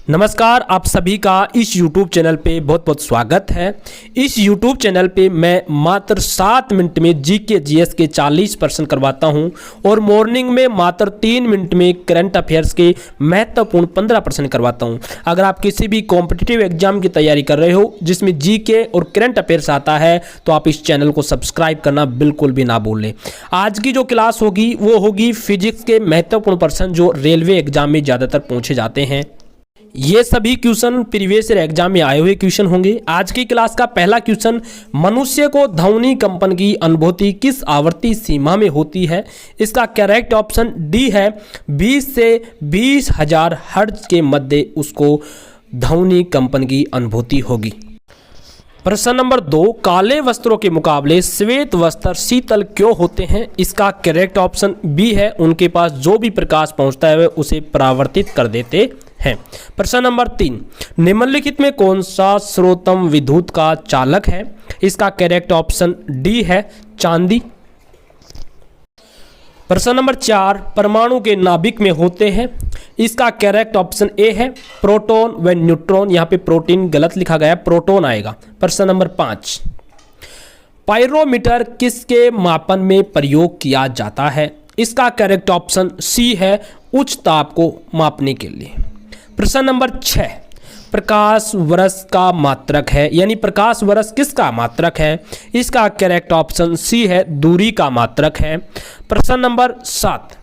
नमस्कार, आप सभी का इस YouTube चैनल पे बहुत बहुत स्वागत है। इस YouTube चैनल पे मैं मात्र 7 मिनट में जीके जीएस के 40% करवाता हूं और मॉर्निंग में मात्र 3 मिनट में करंट अफेयर्स के महत्वपूर्ण 15% करवाता हूं। अगर आप किसी भी कॉम्पिटिटिव एग्जाम की तैयारी कर रहे हो जिसमें जीके और करंट अफेयर्स आता है तो आप इस चैनल को सब्सक्राइब करना बिल्कुल भी ना भूलें। आज की जो क्लास होगी वो होगी फिजिक्स के महत्वपूर्ण प्रश्न जो रेलवे एग्जाम में ज़्यादातर पूछे जाते हैं। ये सभी क्वेश्चन प्रीवियस ईयर एग्जाम में आए हुए क्वेश्चन होंगे। आज की क्लास का पहला क्वेश्चन, मनुष्य को ध्वनि कंपन की अनुभूति किस आवर्ती सीमा में होती है? इसका करेक्ट ऑप्शन डी है, 20 से 20,000 हर्ट्ज के मध्य उसको ध्वनि कंपन की अनुभूति होगी। प्रश्न नंबर 2, काले वस्त्रों के मुकाबले श्वेत वस्त्र शीतल क्यों होते हैं? इसका करेक्ट ऑप्शन बी है, उनके पास जो भी प्रकाश पहुंचता है उसे परावर्तित कर देते हैं। प्रश्न नंबर 3, निम्नलिखित में कौन सा सर्वोत्तम विद्युत का चालक है? इसका करेक्ट ऑप्शन डी है, चांदी। प्रश्न नंबर 4, परमाणु के नाभिक में होते हैं। इसका करेक्ट ऑप्शन ए है, प्रोटॉन व न्यूट्रॉन। यहाँ पे प्रोटीन गलत लिखा गया है, प्रोटॉन आएगा। प्रश्न नंबर 5, पायरोमीटर किसके मापन में प्रयोग किया जाता है? इसका करेक्ट ऑप्शन सी है, उच्च ताप को मापने के लिए। प्रश्न नंबर 6, प्रकाश वर्ष का मात्रक है, यानी प्रकाश वर्ष किसका मात्रक है? इसका करेक्ट ऑप्शन सी है, दूरी का मात्रक है। प्रश्न नंबर 7,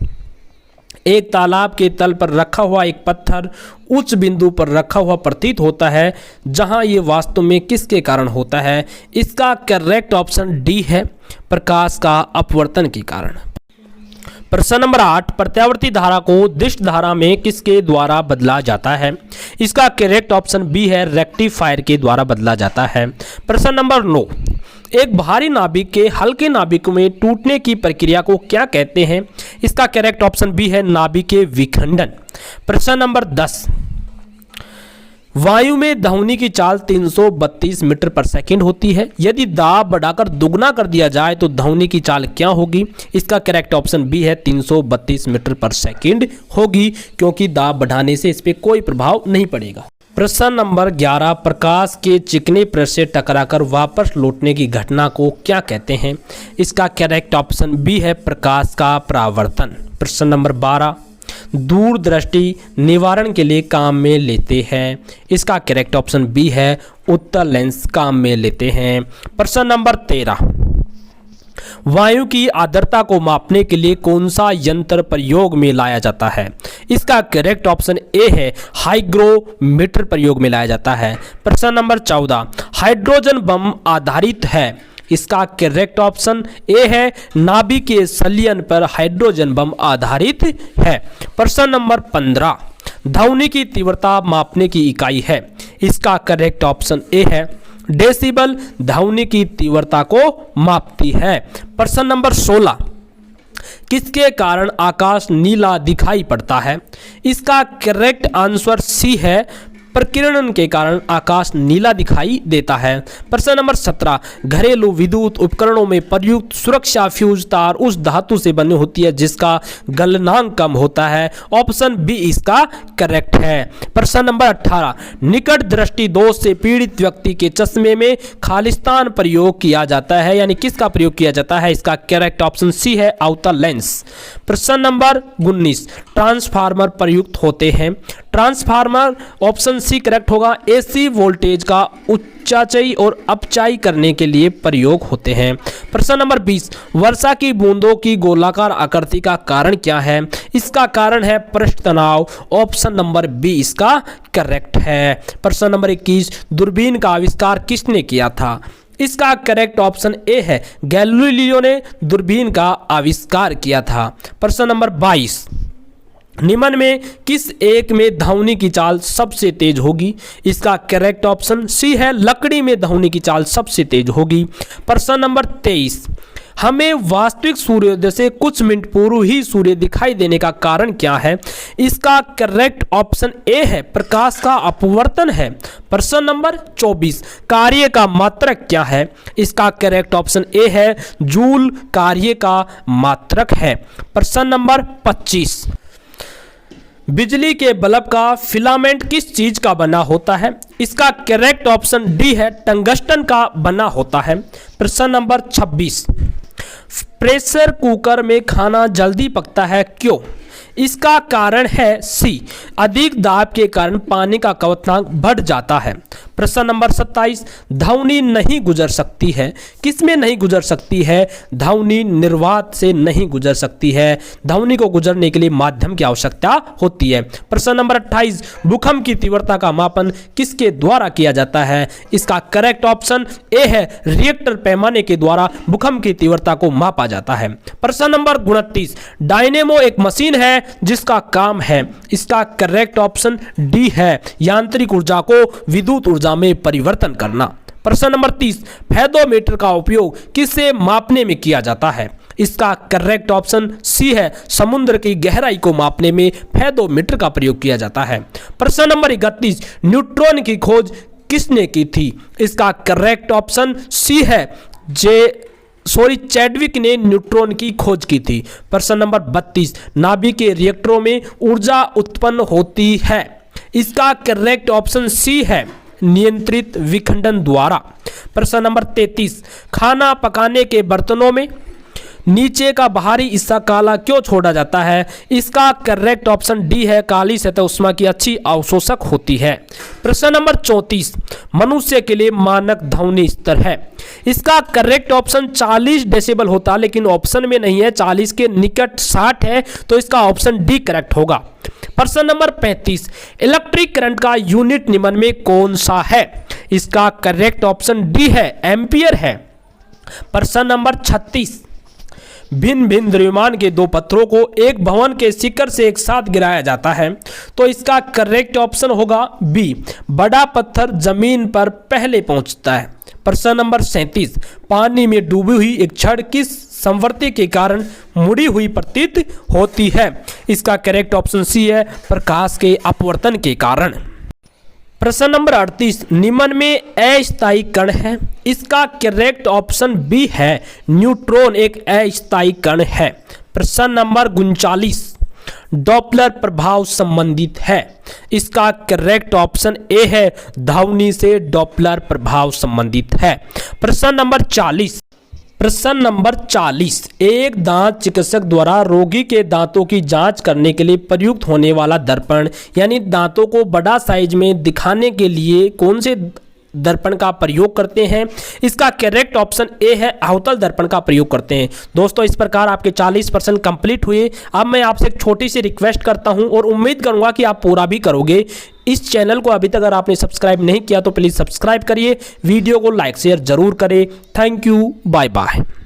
एक तालाब के तल पर रखा हुआ एक पत्थर उच्च बिंदु पर रखा हुआ प्रतीत होता है, जहां ये वास्तव में किसके कारण होता है? इसका करेक्ट ऑप्शन डी है, प्रकाश का अपवर्तन के कारण। प्रश्न नंबर 8, प्रत्यावर्ती धारा को दिष्ट धारा में किसके द्वारा बदला जाता है? इसका करेक्ट ऑप्शन बी है, रेक्टिफायर के द्वारा बदला जाता है। प्रश्न नंबर 9, एक भारी नाभिक के हल्के नाभिक में टूटने की प्रक्रिया को क्या कहते हैं? इसका करेक्ट ऑप्शन बी है, नाभिकीय विखंडन। प्रश्न नंबर 10, वायु में ध्वनि की चाल 332 मीटर पर सेकंड होती है। यदि दाब बढ़ाकर दुगना कर दिया जाए तो ध्वनि की चाल क्या होगी? इसका करेक्ट ऑप्शन बी है, 332 मीटर पर सेकंड होगी, क्योंकि दाब बढ़ाने से इस पर कोई प्रभाव नहीं पड़ेगा। प्रश्न नंबर 11, प्रकाश के चिकने पृष्ठ से टकराकर वापस लौटने की घटना को क्या कहते हैं? इसका करेक्ट ऑप्शन बी है, प्रकाश का परावर्तन। प्रश्न नंबर 12, दूरदृष्टि निवारण के लिए काम में लेते हैं। इसका करेक्ट ऑप्शन बी है, उत्तल लेंस काम में लेते हैं। प्रश्न नंबर 13, वायु की आर्द्रता को मापने के लिए कौन सा यंत्र प्रयोग में लाया जाता है? इसका करेक्ट ऑप्शन ए है, हाइग्रोमीटर प्रयोग में लाया जाता है। प्रश्न नंबर 14, हाइड्रोजन बम आधारित है। इसका करेक्ट ऑप्शन ए है, नाभिकीय संलयन पर हाइड्रोजन बम आधारित है। प्रश्न नंबर 15, ध्वनि की तीव्रता मापने की इकाई है। इसका करेक्ट ऑप्शन ए है, डेसिबल ध्वनि की तीव्रता को मापती है। प्रश्न नंबर 16, किसके कारण आकाश नीला दिखाई पड़ता है? इसका करेक्ट आंसर सी है, प्रकीर्णन के कारण आकाश नीला दिखाई देता है। प्रश्न नंबर 17, घरेलू विद्युत उपकरणों में प्रयुक्त सुरक्षा फ्यूज तार उस धातु से बनी होती है जिसका गलनांक कम होता है। ऑप्शन बी इसका करेक्ट है। प्रश्न नंबर 18, निकट दृष्टि दोष से पीड़ित व्यक्ति के चश्मे में खालिस्तान प्रयोग किया जाता है, यानी किसका प्रयोग किया जाता है? इसका करेक्ट ऑप्शन सी है, अवतल लेंस। प्रश्न नंबर 19, ट्रांसफार्मर प्रयुक्त होते हैं। ट्रांसफार्मर ऑप्शन सी करेक्ट होगा, एसी वोल्टेज का उच्चाई और अपचाई करने के लिए प्रयोग होते हैं। प्रश्न नंबर 20, वर्षा की बूंदों की गोलाकार आकृति का कारण क्या है? इसका कारण है पृष्ठ तनाव। ऑप्शन नंबर बी इसका करेक्ट है। प्रश्न नंबर 21, दूरबीन का आविष्कार किसने किया था? इसका करेक्ट ऑप्शन ए है, गैलीलियो ने दूरबीन का आविष्कार किया था। प्रश्न नंबर 22, निम्न में किस एक में ध्वनि की चाल सबसे तेज होगी? इसका करेक्ट ऑप्शन सी है, लकड़ी में ध्वनि की चाल सबसे तेज होगी। प्रश्न नंबर 23, हमें वास्तविक सूर्योदय से कुछ मिनट पूर्व ही सूर्य दिखाई देने का कारण क्या है? इसका करेक्ट ऑप्शन ए है, प्रकाश का अपवर्तन है। प्रश्न नंबर 24, कार्य का मात्रक क्या है? इसका करेक्ट ऑप्शन ए है, जूल कार्य का मात्रक है। प्रश्न नंबर 25, बिजली के बल्ब का फिलामेंट किस चीज का बना होता है? इसका करेक्ट ऑप्शन डी है, टंगस्टन का बना होता है। प्रश्न नंबर 26, प्रेशर कुकर में खाना जल्दी पकता है, क्यों? इसका कारण है सी, अधिक दाब के कारण पानी का क्वथनांक बढ़ जाता है। प्रश्न नंबर 27, ध्वनि नहीं गुजर सकती है, किसमें नहीं गुजर सकती है? ध्वनि निर्वात से नहीं गुजर सकती है। ध्वनि को गुजरने के लिए माध्यम की आवश्यकता होती है। प्रश्न नंबर 28, भूकंप की तीव्रता का मापन किसके द्वारा किया जाता है? इसका करेक्ट ऑप्शन ए है, रिएक्टर पैमाने के द्वारा भूकंप की तीव्रता को मापा जाता है। प्रश्न नंबर 29, डायनेमो एक मशीन है जिसका काम है, इसका करेक्ट ऑप्शन डी है, यांत्रिक ऊर्जा को विद्युत ऊर्जा में परिवर्तन करना। प्रश्न नंबर 30, फेदोमीटर का उपयोग किसे मापने में किया जाता है? इसका करेक्ट ऑप्शन सी है, समुद्र की गहराई को मापने में फेदोमीटर का प्रयोग किया जाता है। प्रश्न नंबर 31, न्यूट्रॉन की खोज किसने की थी? इसका करेक्ट ऑप्शन सी है, चैडविक ने न्यूट्रॉन की खोज की थी। प्रश्न नंबर 32, नाभिक के रिएक्टरों में ऊर्जा उत्पन्न होती है, इसका करेक्ट ऑप्शन सी है, नियंत्रित विखंडन द्वारा। प्रश्न नंबर 33, खाना पकाने के बर्तनों में नीचे का बाहरी हिस्सा काला क्यों छोड़ा जाता है? इसका करेक्ट ऑप्शन डी है, काली सतह उष्मा की अच्छी अवशोषक होती है। प्रश्न नंबर 34, मनुष्य के लिए मानक ध्वनि स्तर है, इसका करेक्ट ऑप्शन 40 डेसिबल होता, लेकिन ऑप्शन में नहीं है, 40 के निकट 60 है, तो इसका ऑप्शन डी करेक्ट होगा। प्रश्न नंबर 35, इलेक्ट्रिक करंट का यूनिट निम्न में कौन सा है? इसका करेक्ट ऑप्शन डी है, एम्पियर है। प्रश्न नंबर 36, भिन्न भिन्न द्रव्यमान के दो पत्थरों को एक भवन के शिखर से एक साथ गिराया जाता है, तो इसका करेक्ट ऑप्शन होगा बी, बड़ा पत्थर जमीन पर पहले पहुंचता है। प्रश्न नंबर 37, पानी में डूबी हुई एक छड़ किस संवर्ती के कारण मुड़ी हुई प्रतीत होती है? इसका करेक्ट ऑप्शन सी है, प्रकाश के अपवर्तन के कारण। प्रश्न नंबर 38, निम्न में अस्थायी कण है, इसका करेक्ट ऑप्शन बी है, न्यूट्रॉन एक अस्थायी कण है। प्रश्न नंबर 39, डॉपलर प्रभाव संबंधित है, इसका करेक्ट ऑप्शन ए है, ध्वनि से डॉपलर प्रभाव संबंधित है। प्रश्न नंबर 40, एक दांत चिकित्सक द्वारा रोगी के दांतों की जांच करने के लिए प्रयुक्त होने वाला दर्पण, यानी दांतों को बड़ा साइज में दिखाने के लिए कौन से दर्पण का प्रयोग करते हैं? इसका करेक्ट ऑप्शन ए है, अवतल दर्पण का प्रयोग करते हैं। दोस्तों, इस प्रकार आपके 40% कंप्लीट हुए। अब मैं आपसे एक छोटी सी रिक्वेस्ट करता हूं और उम्मीद करूंगा कि आप पूरा भी करोगे। इस चैनल को अभी तक अगर आपने सब्सक्राइब नहीं किया तो प्लीज़ सब्सक्राइब करिए, वीडियो को लाइक शेयर जरूर करें। Thank you, bye bye.